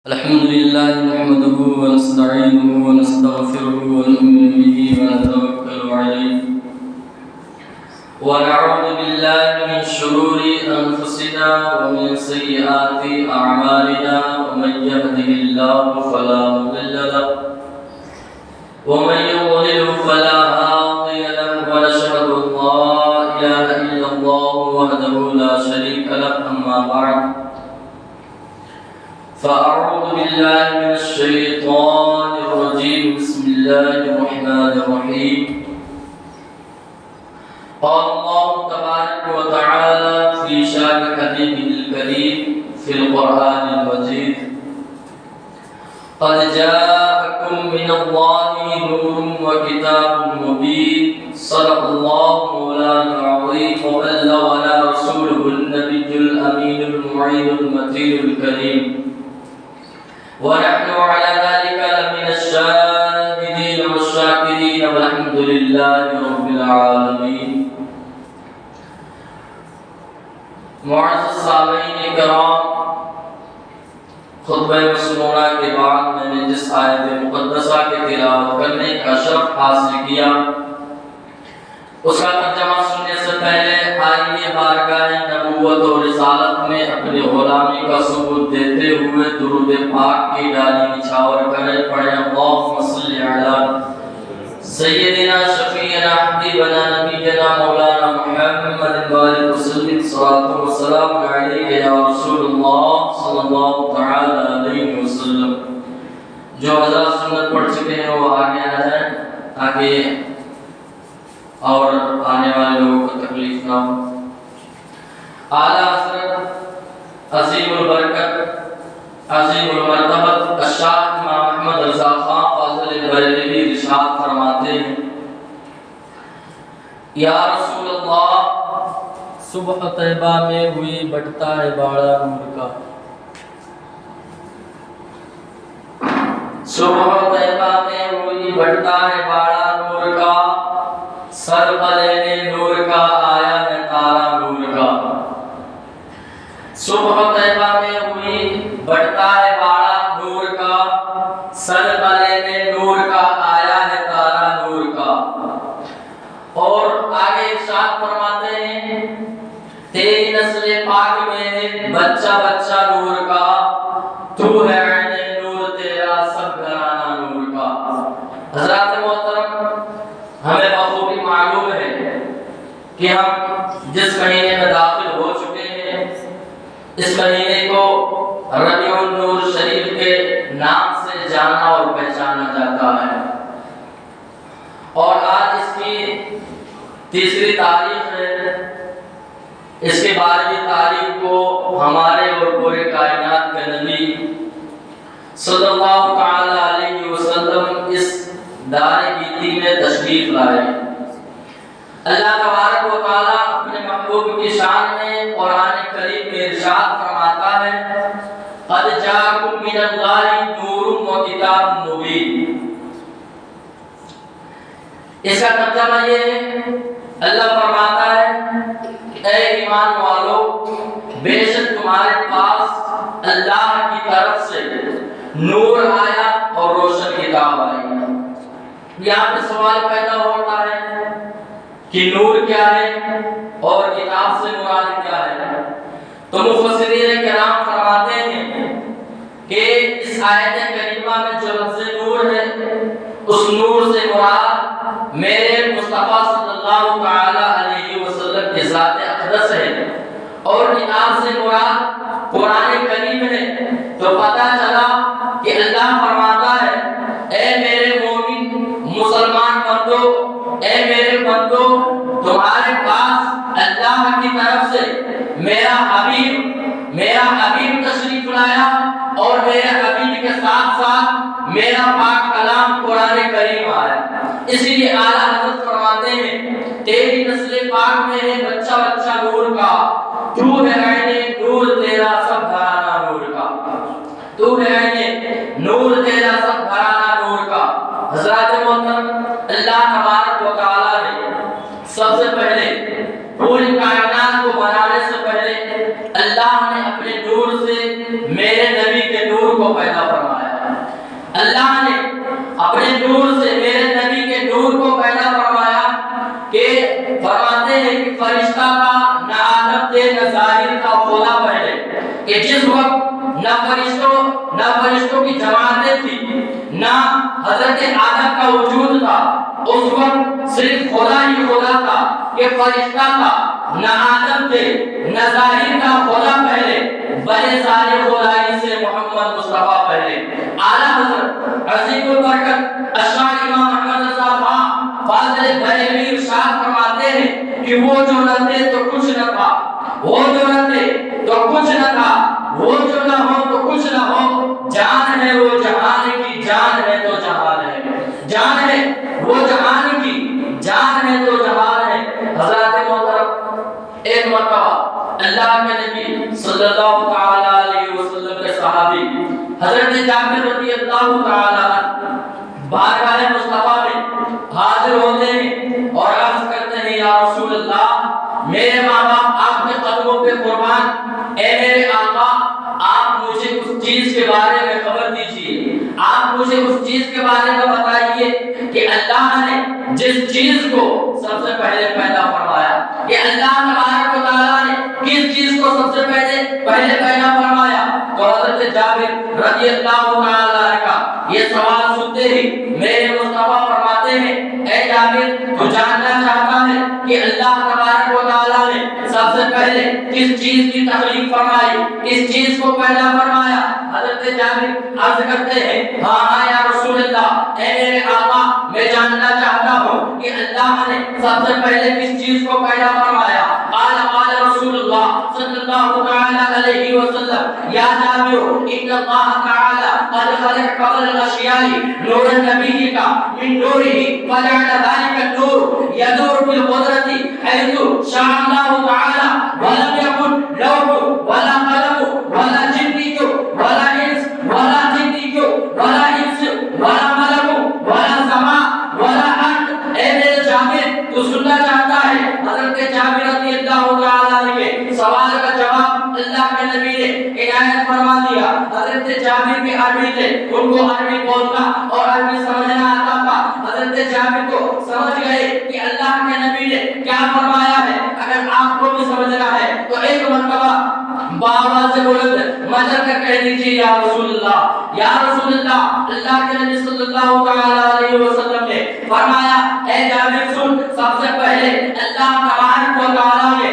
الحمد لله نحمده ونستعينه ونستغفره ونؤمن به ونتوكل عليه ونعوذ بالله من شرور أنفسنا ومن سيئات أعمالنا ومن يهده الله فلا مضل له ومن يضلل فلا هادي له ونشهد أن لا إله إلا الله وحده لا شريك له أما بعد فأعوذ بالله من الشيطان الرجيم بسم الله الرحمن الرحيم قال الله تبارك وتعالى في شأن حبيبه الكريم في القرآن المجيد قد جاءكم من الله نور وكتاب مبين صدق الله مولانا العظيم وبلغنا رسوله النبي الأمين المعين المتين الكريم ونحن على ذلك لمن الشاهدين والشاكرين والحمد لله رب العالمين. معزز سامعین کرام، خطبہ مسنونہ کے بعد میں نے جس آیت مقدسہ کی تلاوت کرنے کا شرف حاصل کیا اس کا ترجمہ سننے سے پہلے آئیے بارگاہ نبوت و رسالت میں اپنی غلامی کا ثبوت دیتے ہوئے درود پاک کی ڈالی نچھاور کریں. پڑھیں اللہم صلی علی سیدنا شفیعنا حبیبنا نبینا مولانا محمد وآلہ وسلم صلاۃ و سلام علیک یا رسول اللہ صلی اللہ تعالی علیہ وسلم. جو حضرات سنت پڑھ چکے ہیں وہ آگے آ جائیں تاکہ اور آنے والے لوگوں کو تکلیف نہ ہو. اعلیٰ حضرت عظیم البرکت عظیم المرتبت الشاہ امام احمد رضا خان فاضل بریلوی ارشاد فرماتے ہیں: یا رسول اللہ، صبح طیبہ میں ہوئی بٹتا ہے باڑا نور کا. صبح طیبہ میں ہوئی بٹتا ہے باڑا نور کا، سر پلے نور کا آیا ہے تارا نور کا. صبح طیبہ میں ہوئی بڑھتا ہے باڑا نور کا، سر پلے نور کا آیا ہے تارا نور کا. اور آگے ارشاد فرماتے ہیں: تیری نسل پاک میں ہے بچہ بچہ نور کا، تو ہے عین نور تیرا سب گھرانہ نور کا. حضرات محترم، ہمیں بخوبی معلوم ہے کہ ہم جس مہینے میں داخل ہو چکے ہیں اس مہینے کو ربیع النور شریف کے نام سے جانا اور پہچانا جاتا ہے. اور آج اس کی تیسری تاریخ ہے. اس کے 12ویں تاریخ کو ہمارے اور پورے کائنات کے نبی صلی اللہ تعالی علیہ وسلم اس دار گیتی میں تشریف لائے. اللہ تبارک و تعالی اپنے محبوب کی شان میں قرآن کریم میں ارشاد فرماتا ہے: قد جاءکم من اللہ نور و کتاب مبین. اس کا ترجمہ یہ ہے، اللہ فرماتا ہے اے ایمان والو، بے شک تمہارے پاس اللہ کی طرف سے نور آیا اور روشن کتاب آئی. یہاں پہ سوال پیدا ہوتا ہے کہ نور کیا ہے اور کتاب سے مراد کیا ہے. تو مفسرین کرام فرماتے ہیں کہ اس آیت کریمہ میں جو لفظ نور ہے اس نور سے مراد میرے مصطفیٰ صلی اللہ تعالی علیہ وسلم کی ذات اقدس ہے، اور کتاب سے مراد قرآن کریم ہے. تو پتہ چلا کہ اللہ فرماتا ہے اے میرے مومن مسلمان بندو، اے میرے بندو، تمہارے پاس اللہ کی طرف سے میرا حبیب تشریف لایا، اور میرے حبیب کے ساتھ ساتھ میرا پاک کلام قرآن کریم آیا. اسی لیے اعلیٰ حضرت فرماتے ہیں تیری نسل پاک میں ہے بچہ بچہ نور کا، تو ہے عین نور تیرا سب گھرانہ نور کا. تو ہے عین نور تیرا سب گھرانہ نور کا. حضرات محترم، اللہ تبارک و تعالی نے سب سے پہلے پوری کائنات کو بنانے سے پہلے اللہ نے اپنے نور سے میرے نبی کے نور کو پیدا پیدا فرمایا، اللہ نے اپنے نور سے میرے نبی کے نور کو پیدا فرمایا کہ فرماتے ہیں کہ فرشتہ کا نہ آدم تھے نہ ظاہر کا کھولا پہلے، کہ جس وقت نہ فرشتوں کی جماعتیں تھی نہ حضرت آدم کا وجود تھا، اس وقت صرف کھولا ہی کھولا تھا کہ فرشتہ کا نہ آدم تھے نہ ظاہر کا کھولا پہلے، بڑے سارے کھولائی سے محمد مصطفیٰ پہلے۔ اعلیٰ حضرت عظیم البرکت اشعار امام احمد رضا خان فاضل بریلوی ارشاد فرماتے ہیں کہ وہ جو نہ تھے تو کچھ نہ تھا، وہ جو نہ تھے تو کچھ نہ تھا، وہ جو نہ ہو تو کچھ نہ ہو، جان ہے وہ جہان کی، جان ہے تو جہان ہے، جان ہے وہ جہان کی، جان ہے تو جہان ہے۔ حضرات محترم، ایک مرتبہ اللہ کے نبی صلی اللہ تعالی علیہ وسلم کے صحابی حضرت جابر رضی اللہ تعالی عنہ بارگاہ مصطفیٰ میں حاضر ہوتے ہیں اور عرض کرتے ہیں، یا رسول اللہ، میرے ماں باپ آپ کے قدموں پہ قربان، اے میرے آقا، آپ مجھے اس چیز کے بارے میں خبر دیجیے، آپ مجھے اس چیز کے بارے میں بتائیے کہ اللہ نے جس چیز کو سب سے پہلے پیدا فرمایا، کہ اللہ تبارک و تعالیٰ نے کس چیز کو سب سے پہلے پیدا فرمایا۔ تو حضرت جابر رضی اللہ تعالیٰ عنہ کا یہ سوال سنتے ہی میرے مصطفیٰ فرماتے ہیں، اے جابر، تو جاننا چاہتا ہے کہ اللہ تبارک و تعالیٰ نے سب سے پہلے کس چیز کی تخلیق فرمائی، کس چیز کو پیدا فرمایا؟ حضرت جابر عرض کرتے ہیں، ہاں یا رسول اللہ، اے میرے آقا، میں جاننا چاہتا ہوں کہ اللہ نے سب سے پہلے کس چیز کو پیدا فرمایا۔ قال رسول اللہ صلی اللہ علیہ وسلم، یا جابر، ان اللہ تعالی قد خلق قبل الاشیاء نور النبی کا من نورہ فجعل ذلك النور يدور بالقدرت حيث شاء الله تعالى، ولم يكن لوح ولا قلم ولا جني ولا انس ولا جني ولا انس ولا ملک ولا سماء ولا ارض۔ اے میرے جابر، تو سننا چاہتا ہے؟ حضرت جابر رضی اللہ تعالی عنہ کے سوال کا جواب اللہ کے نبی نے عنایت فرما دیا۔ حضرت جابر کے عربی تھے، ان کو عربی بولنا اور عربی سمجھنا آتا تھا۔ حضرت جابر کو سمجھ گئے کہ اللہ کے نبی نے کیا فرمایا ہے۔ اگر آپ کو بھی سمجھنا ہے تو ایک مرتبہ بآواز بلند مجر کر کہہ دیجیے، یا رسول اللہ، یا رسول اللہ۔ اللہ کے نبی صلی اللہ علیہ وسلم نے فرمایا، اے جابر سن، سب سے پہلے اللہ تبارک و تعالیٰ نے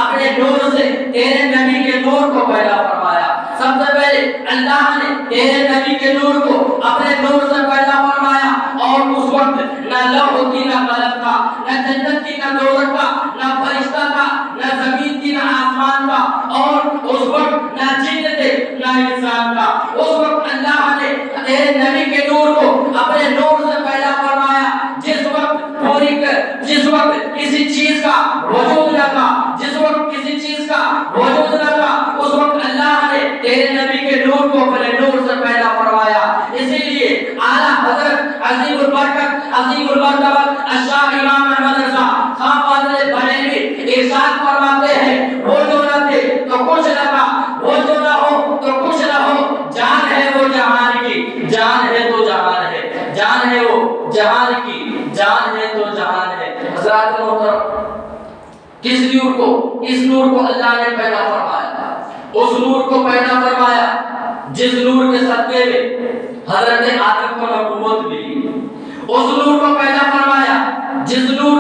اپنے نور سے تیرے نبی کے نور کو پیدا فرمایا۔ سب سے پہلے اللہ نے تیرے نبی کے نور کو اپنے نور سے پیدا فرمایا، اور اس وقت نہ لوح تھی نہ قلم تھا، نہ جنت تھی نہ دوزخ تھا، نہ فرشتہ تھا، نہ زمین تھی نہ آسمان تھا، اور اس وقت نہ جن تھے نہ انسان تھا۔ اس وقت اللہ نے تیرے نبی کے نور کو اپنے نور سے پیدا فرمایا۔ جس وقت کسی چیز کا وجود نہ تھا، جس وقت کسی چیز کا وجود نہ تھا، اس وقت اللہ نے تیرے نبی کے نور کو اپنے نور سے پیدا فرمایا۔ اسی لیے اعلیٰ حضرت عظیم البرکت عظیم المرتبہ اشعار امام احمد رضا خان فاضل بریلوی ارشاد فرماتے ہیں، وہ جو نہ تھے تو کچھ نہ تھا، وہ جو نہ ہو تو کچھ نہ ہو، جان ہے وہ جہان کی، جان ہے تو جہان ہے، جان ہے وہ جہان کی، جان ہے تو جہان ہے۔ حضرات محترم، اس نور کو اللہ نے پیدا فرمایا، اس نور کو پیدا فرمایا جس نور کے صدقے میں حضرت آدم کو نبوت ملی، اس نور کو پیدا فرمایا جس نور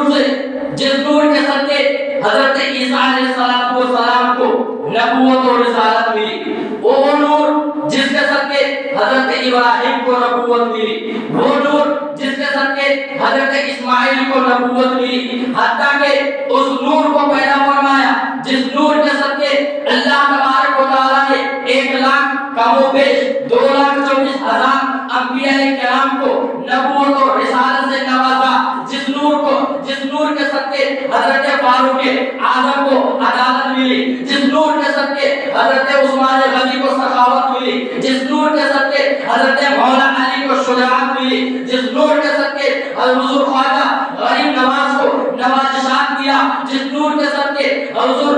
کے صدقے حضرت عیسیٰ علیہ السلام کو نبوت اور رسالت ملی، وہ نور جس کے صدقے حضرت ابراہیم کو نبوت ملی، وہ نور جس کے صدقے حضرت اسماعیل کو نبوت ملی، حتیٰ کہ اس نور کو پیدا فرمایا جس نور کے صدقے اللہ تبارک و تعالیٰ نے 1,00,000 کم و بیش 2,24,000 انبیاء کرام کو نبوت اور رسالت سے نوازا، جس نور کے صدقے حضرت فاروق اعظم کو عدالت ملی، جس نور کے صدقے حضرت عثمان غنی کو سخاوت ملی، جس نور کے صدقے حضرت مولا علی کو شجاعت ملی، جس نور کے صدقے حضور خواجہ غریب نواز کو نوازشات دیا، جس نور کے صدقے حضور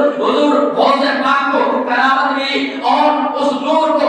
غوث پاک کو کرامت ملی، اور اس نور کو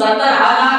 70,000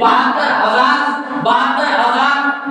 72,000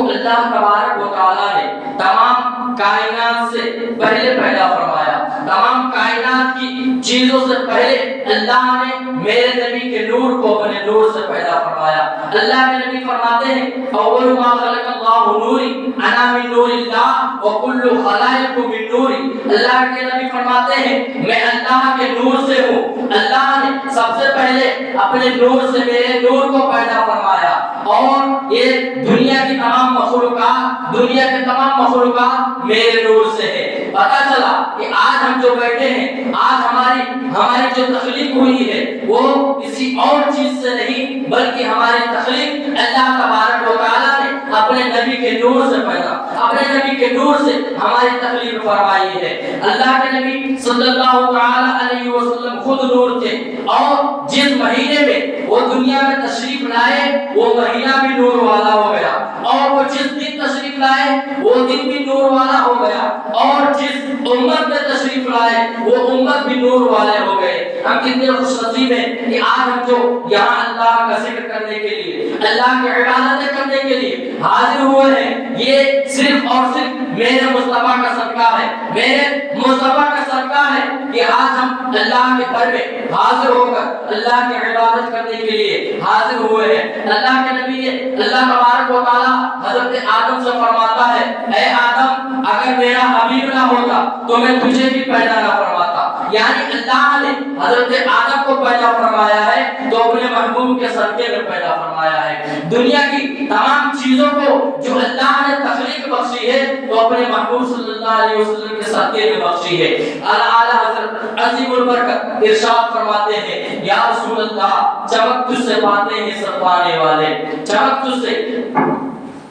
کو اللہ تبارک و تعالی نے تمام کائنات سے پہلے پیدا فرمایا، تمام کائنات کی چیزوں سے پہلے اللہ نے میرے نبی کے نور کو اپنے نور سے پیدا فرمایا۔ اللہ کے نبی فرماتے ہیں اول ما خلق اللہ نوری انا من نور اللہ وکل خلائق من نوری۔ اللہ کے نبی فرماتے ہیں میں اللہ کے نور سے ہوں، اللہ نے سب سے پہلے اپنے نور سے میرے نور کو پیدا فرمایا، اور یہ دنیا کی تمام مخلوقات، دنیا کے تمام مخلوقات میرے نور سے ہے۔ پتہ چلا کہ آج ہم جو بیٹھے ہیں، آج ہماری جو تخلیق ہوئی ہے وہ کسی اور چیز سے نہیں بلکہ ہماری تخلیق اللہ تبارک و تعالیٰ نے اپنے نبی کے نور سے پیدا، اپنے نبی کے نور سے ہماری تخلیق فرمائی ہے۔ اللہ کے نبی صلی اللہ تعالی علیہ وسلم خود نور تھے، اور جس مہینے میں وہ دنیا میں تشریف لائے وہ مہینہ بھی نور والا ہو گیا، اور وہ جس دن تشریف لائے وہ دن بھی نور والا ہو گیا، اور جس امت میں تشریف لائے وہ امت بھی نور والے ہو گئے۔ ہم کتنے خوش نصیب ہیں کہ آج ہم جو یہاں اللہ کا ذکر کرنے کے لیے، اللہ کی عبادتیں کرنے کے لیے حاضر ہوئے ہیں، یہ صرف اور صرف میرے مصطفیٰ کا صدقہ ہے، میرے مصطفیٰ کا صدقہ ہے کہ آج ہم اللہ کے گھر میں حاضر ہو کر اللہ کی عبادت کرنے کے لیے حاضر ہوئے ہیں۔ اللہ کے نبی نے اللہ تبارک و تعالیٰ حضرت آدم سے فرماتا ہے اے آدم اگر میرا حبیب نہ ہوتا تو میں تجھے بھی پیدا نہ فرماتا، یعنی اللہ نے حضرت آدم کو پیدا فرمایا ہے تو اپنے محبوب کے صدقے میں پیدا فرمایا ہے۔ دنیا کی تمام چیزوں کو جو اللہ نے تخلیق بخشی ہے تو اپنے محبوب صلی اللہ علیہ وسلم کے صدقے میں بخشی ہے۔ اعلیٰ حضرت عظیم البرکت ارشاد فرماتے ہیں یا رسول اللہ چمک تجھ سے پاتے ہیں سب پانے والے، چمک تجھ سے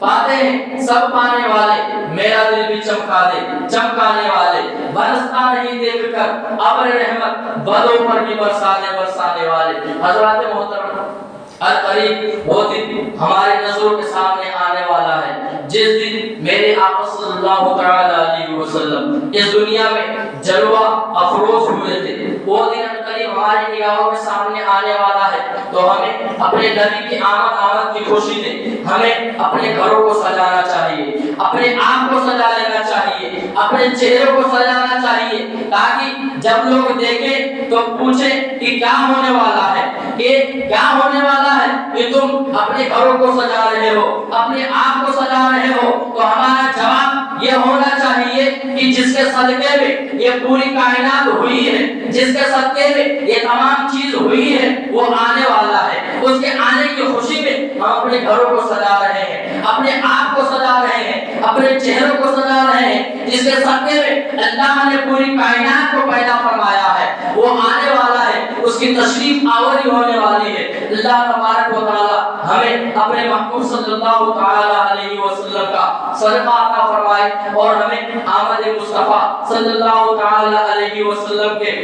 پاتے ہیں سب پانے والے، میرا دل بھی چمکا دے چمکانے والے، برستا نہیں دیکھ کر ابر رحمت بدوں پر بھی برسانے والے۔ حضرات محترم القریب وہ دن ہماری نظروں کے سامنے آنے والا ہے جس دن میرے آقا صلی اللہ تعالی علیہ وسلم اس دنیا میں جلوہ افروز ہوئے تھے۔ وہ دن القریب ہماری نگاہوں کے سامنے آنے والا ہے تو ہمیں اپنے نبی کی آمد کی خوشی میں ہمیں اپنے گھروں کو سجانا چاہیے، اپنے آپ کو سجا لینا چاہیے، اپنے چہروں کو سجانا چاہیے، تاکہ جب لوگ دیکھیں تو پوچھیں کہ کیا ہونے والا ہے، کہ کیا ہونے والا ہے کہ تم اپنے گھروں کو سجا رہے ہو، اپنے آپ کو سجا رہے ہو۔ تو ہمارا جواب یہ ہونا چاہیے کہ جس کے صدقے میں یہ پوری کائنات ہوئی ہے، جس کے صدقے میں یہ تمام چیز ہوئی ہے وہ آنے والا ہے، اس کے آنے کی خوشی میں ہم اپنے گھروں کو سجا رہے ہیں، اپنے آپ کو سجا رہے ہیں، اپنے چہروں کو سجا رہے ہیں، جس کے صدقے میں اللہ نے پوری کائنات کو پیدا فرمایا ہے، وہ آنے والا ہے، اس کی تشریف آوری ہونے والی ہے۔ اللہ تبارک و تعالی ہمیں اپنے محبوب صلی اللہ تعالی علیہ وسلم کا صدقہ عطا فرمائے، اور ہمیں آمد مصطفیٰ صلی اللہ تعالی علیہ وسلم کے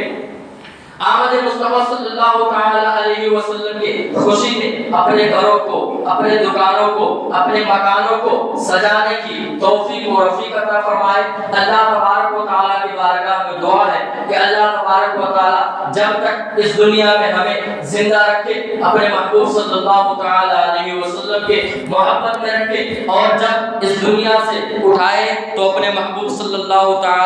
آمد مصطفیٰ صلی اللہ تعالی علیہ وسلم کی خوشی میں اپنے گھروں کو، اپنے دکانوں کو، اپنے مکانوں کو سجانے کی توفیق و رفیق عطا فرمائے۔ اللہ تبارک و تعالیٰ کی بارگاہ میں دعا ہے کہ اللہ تبارک و تعالیٰ جب تک اس دنیا میں ہمیں زندہ رکھے اپنے محبوب صلی اللہ تعالی علیہ وسلم کے محبت میں رکھے، اور جب اس دنیا سے اٹھائے تو اپنے محبوب صلی اللہ تعالی